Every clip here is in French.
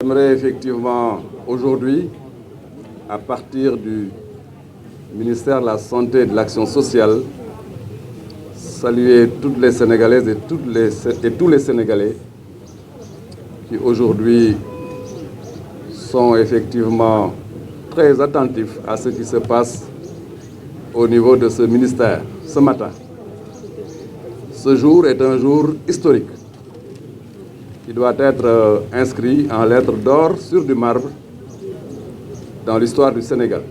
J'aimerais effectivement aujourd'hui, à partir du ministère de la Santé et de l'Action sociale, saluer toutes les Sénégalaises et tous les Sénégalais qui aujourd'hui sont effectivement très attentifs à ce qui se passe au niveau de ce ministère ce matin. Ce jour est un jour historique qui doit être inscrit en lettres d'or sur du marbre dans l'histoire du Sénégal.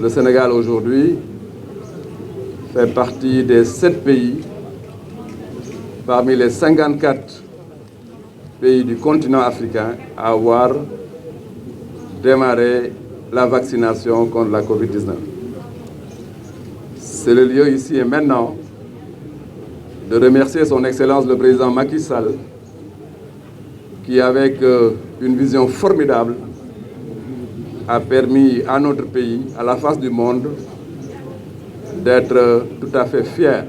Le Sénégal aujourd'hui fait partie des 7 pays parmi les 54 pays du continent africain à avoir démarré la vaccination contre la COVID-19. C'est le lieu ici et maintenant de remercier son Excellence le Président Macky Sall qui, avec une vision formidable, a permis à notre pays, à la face du monde, d'être tout à fait fiers.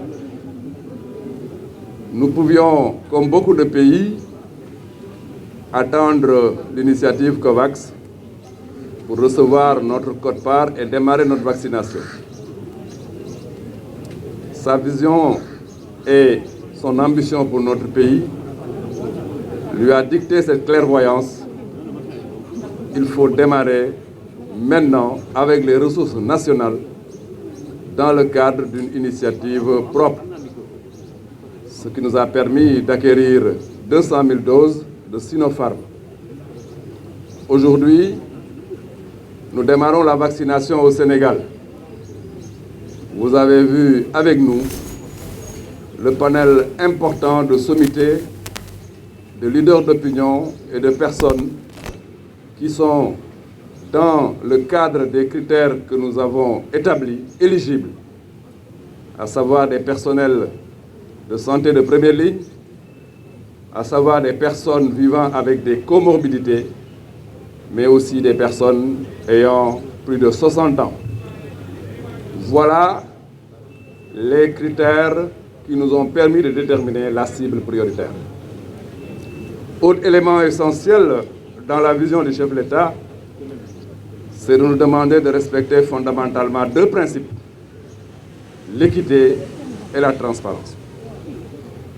Nous pouvions, comme beaucoup de pays, attendre l'initiative COVAX pour recevoir notre quote-part et démarrer notre vaccination. Sa vision et son ambition pour notre pays lui a dicté cette clairvoyance. Il faut démarrer maintenant avec les ressources nationales dans le cadre d'une initiative propre, ce qui nous a permis d'acquérir 200 000 doses de Sinopharm. Aujourd'hui, nous démarrons la vaccination au Sénégal. Vous avez vu avec nous le panel important de sommités, de leaders d'opinion et de personnes qui sont dans le cadre des critères que nous avons établis, éligibles, à savoir des personnels de santé de première ligne, à savoir des personnes vivant avec des comorbidités, mais aussi des personnes ayant plus de 60 ans. Voilà les critères qui nous ont permis de déterminer la cible prioritaire. Autre élément essentiel dans la vision du chef de l'État, c'est de nous demander de respecter fondamentalement 2 principes, l'équité et la transparence.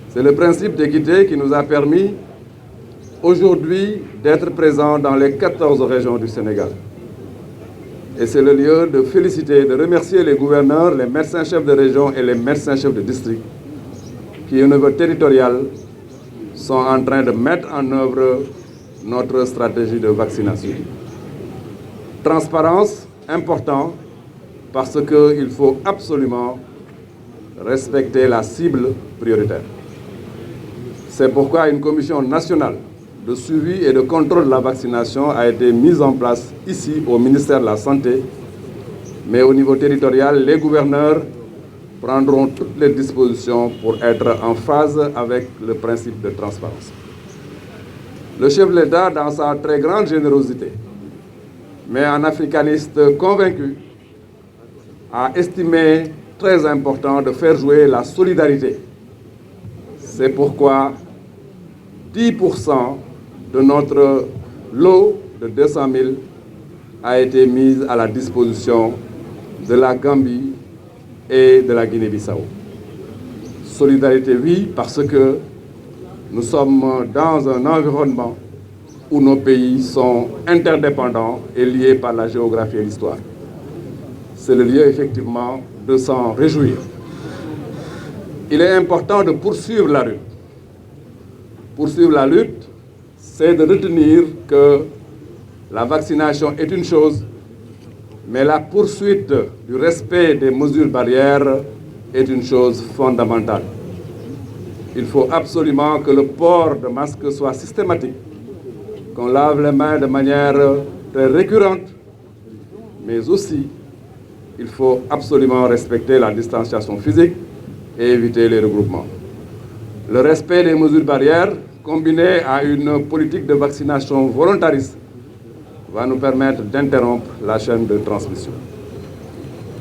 C'est le principe d'équité qui nous a permis aujourd'hui d'être présents dans les 14 régions du Sénégal. Et c'est le lieu de féliciter, de remercier les gouverneurs, les médecins-chefs de région et les médecins-chefs de district qui, au niveau territorial, sont en train de mettre en œuvre notre stratégie de vaccination. Transparence, important, parce qu'il faut absolument respecter la cible prioritaire. C'est pourquoi une commission nationale de suivi et de contrôle de la vaccination a été mise en place ici au ministère de la Santé, mais au niveau territorial, les gouverneurs prendront toutes les dispositions pour être en phase avec le principe de transparence. Le chef de l'État, dans sa très grande générosité, mais un africaniste convaincu, a estimé très important de faire jouer la solidarité. C'est pourquoi 10% de notre lot de 200 000 a été mise à la disposition de la Gambie et de la Guinée-Bissau. Solidarité, oui, parce que nous sommes dans un environnement où nos pays sont interdépendants et liés par la géographie et l'histoire. C'est le lieu, effectivement, de s'en réjouir. Il est important de poursuivre la lutte. Poursuivre la lutte, c'est de retenir que la vaccination est une chose, mais la poursuite du respect des mesures barrières est une chose fondamentale. Il faut absolument que le port de masque soit systématique, qu'on lave les mains de manière très récurrente, mais aussi il faut absolument respecter la distanciation physique et éviter les regroupements. Le respect des mesures barrières, combiné à une politique de vaccination volontariste, va nous permettre d'interrompre la chaîne de transmission.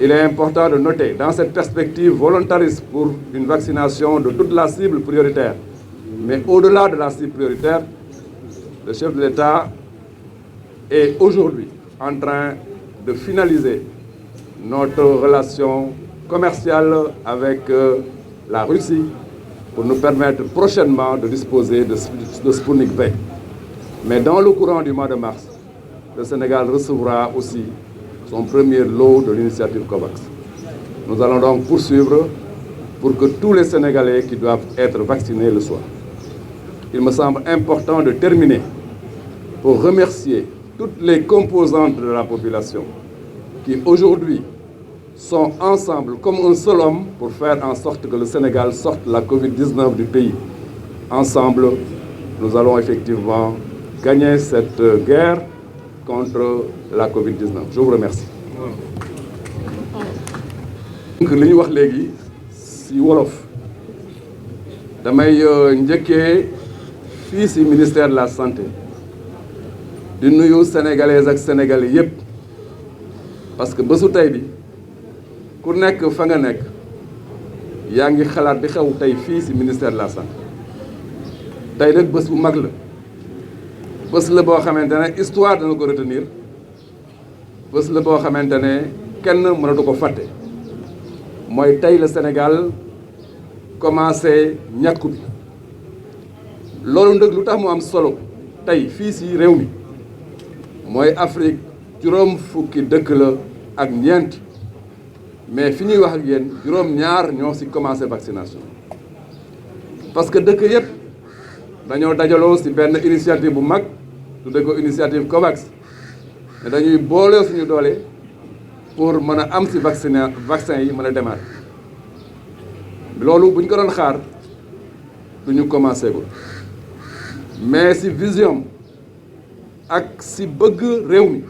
Il est important de noter, dans cette perspective volontariste pour une vaccination de toute la cible prioritaire, mais au-delà de la cible prioritaire, le chef de l'État est aujourd'hui en train de finaliser notre relation commerciale avec la Russie pour nous permettre prochainement de disposer de Sputnik V. Mais dans le courant du mois de mars, le Sénégal recevra aussi son premier lot de l'initiative COVAX. Nous allons donc poursuivre pour que tous les Sénégalais qui doivent être vaccinés le soient. Il me semble important de terminer pour remercier toutes les composantes de la population qui aujourd'hui sont ensemble comme un seul homme pour faire en sorte que le Sénégal sorte la Covid-19 du pays. Ensemble, nous allons effectivement gagner cette guerre contre la Covid-19. Je vous remercie. Donc li ñu wax léegi ci wolof damay njëkkee fii ci ministère de la santé di nuyu sénégalaises ak sénégalais yépp parce que bésu tey bi ku nekk fa nga nekk yaa ngi xalaat di xew tey fii ci ministère de la santé tey nag bés bu mag la bés la boo xamante ne histoire dana ko retenir bés la boo xamante ne kenn mënatu ko fàtte mooy tey la Sénégal commencé ñàkku bi loolu nag lu tax mu am solo tey fii ci réew mi mooy Afrique juróom fukki dëkk la ak ñeent mais fi ñuy wax ak yéen juróom-ñaar ñoo ci commencé vaccination parce que dëkk yépp dañoo dajaloo ci benn initiative bu mag tudde ko initiative COVAX ne dañuy boole suñu doole pour mën a am ci vaccin yi mën a démarrer loolu bu ñu ko doon xaar duñu commencé ko mais ci vision ak ci bëgg réew mi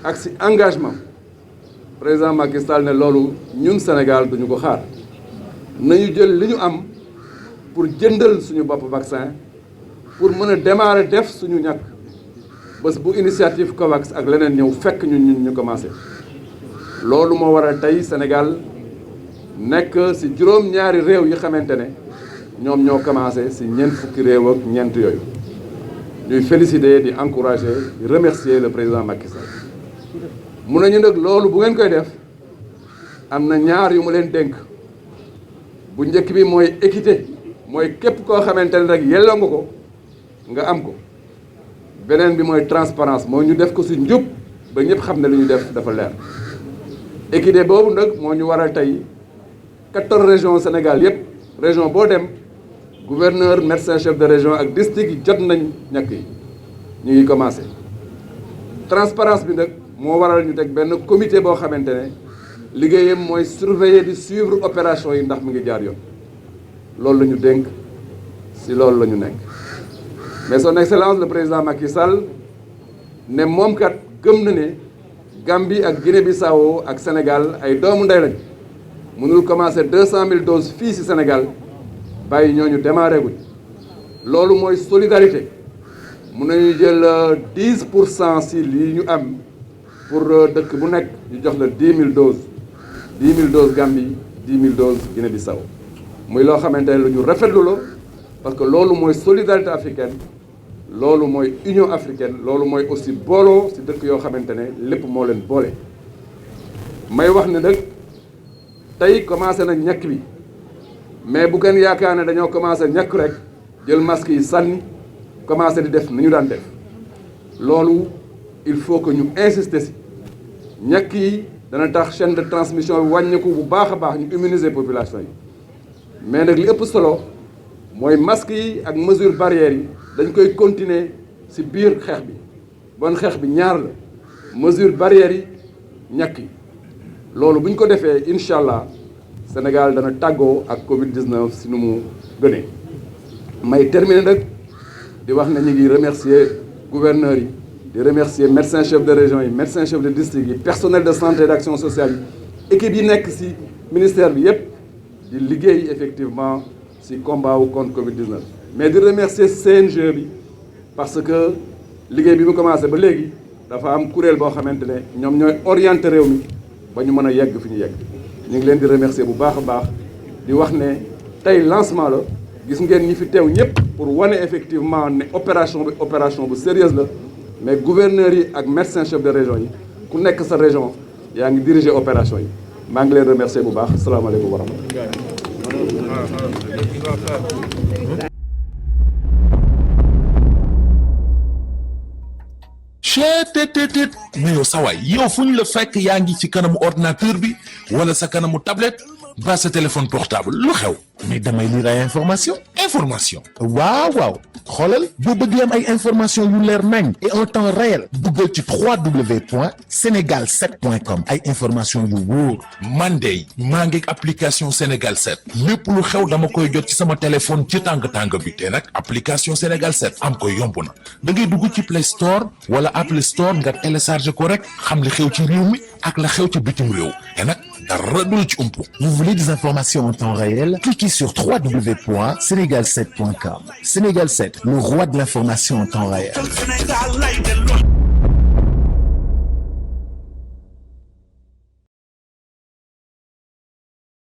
ak ci engagement président Macky Sall ne loolu ñun Sénégal duñu ko xaar nañu jël li ñu am pour jëndal suñu bopp vaccin pour mën a démarrer def suñu ñàkk bés bu initiative COVAX ak leneen ñëw fekk ñun ñu commencé loolu moo waral tey Sénégal nekk ci juróom-ñaari réew yi xamante ne ñoom ñoo commencé ci ñeent fukki réew ak ñeent yooyu ñuy féliciter di encourager di remercier le président Macky Sall mun nañu nag loolu bu ngeen koy def am na ñaar yu mu leen dénk bu njëkk bi mooy équité mooy képp koo xamante ne rek yelloo nga ko nga am ko beneen bi mooy transparence mooy ñu def ko ci njub ba ñëpp xam ne li ñu def dafa leer équité boobu nag moo ñu waral tey 14 régions Sénégal yépp région boo dem gouverneur médecin chef de région ak district yi jot nañ ñàkk yi ñu ngi commencé transparence bi nag moo waral ñu teg benn comité boo xamante ne liggéeyam mooy surveiller di suivre opération yi ndax mu ngi jaar yoon loolu la ñu dénk ci loolu la ñu nekk mais son excellence le président Macky Sall ne moom kat gëm na ne Gambie ak Guinée-Bissau ak Sénégal ay doomu ndey lañ mënul commencer 200 000 doses fii ci Sénégal bàyyi ñooñu démarré guñ loolu mooy solidarité mun nañu jël 10% ci lii ñu am pour dëkk bu nekk ñu jox la 10 000 doses 10 000 doses Gambie 10 000 doses Guinée-Bissau muy loo xamante ne lu ñu rafetlu la parce que loolu mooy solidarité africaine loolu mooy union africaine loolu mooy aussi booloo ci dëkk yoo xamante ne lépp moo leen boole may wax ne nag tey commencé na ñàkk bi mais bu kenn yaakaar ne dañoo commencé ñàkk rek jël masque yi sànni commencé di def ni ñu daan def loolu il faut que ñu insister ci ñàkk yi dana tax chaîne de transmission bi wàññiku bu baax a baax ñu immuniser population yi mais nag li ëpp solo mooy masque yi ak mesure barrières yi dañ koy continuer ci biir xeex bi bon xeex bi ñaar la mesure barrières yi ñàkk yi loolu bu ñu ko defee incha allah Sénégal dana tàggoo ak Covid-19 ci nu mu gënee may terminer nag di wax ne ñu ngi remercier gouverneurs yi di remercier médecin chef de région yi médecin chef de district yi personnel de santé et d'action sociale yi équipe yi nekk ci ministère bi yépp di liggéey effectivement ci combat wu contre Covid-19 mais di remercier CNG bi parce que liggéey bi mu commencé ba léegi dafa am kuréel boo xamante ne ñoom ñooy orienté réew mi ba ñu mën a yegg fi ñu yegg ñu ngi leen di remercier bu baax a baax di wax ne tey lancement la gis ngeen ñi fi teew ñëpp pour wane effectivement ne opération bu sérieuse la mais gouverneurs yi ak médecin chef de région yi ku nekk sa région yaa ngi diriger opération yi maa ngi leen remercier bu baax asalaamaaleykum wa rahmatulah. cheetetetet mais yow sawaay yow fu ñu la fekk yaa ngi ci kanamu ordinateur bi wala sa kanamu tablette ba sa téléphone portable lu xew mais damay lire ay information waaw xoolal boo bëgg am ay information yu leer nañ et en temps réel duggal ci www.senegal7.com ay information yu wóor man de maa ngi application Sénégal 7 lépp lu xew dama koy jot ci sama téléphone ci tàng bi te nag application Sénégal 7 am ko yomb na da ngay dugg ci Play Store wala Apple Store nga télécharge ko rek xam li xew ci réew mi ak la xew ci bitim réew te nag dara du la ci umpu. Vous voulez des informations en temps réel? Cliquez sur www.senegal7.com. Sénégal 7, le roi de l'information en temps réel.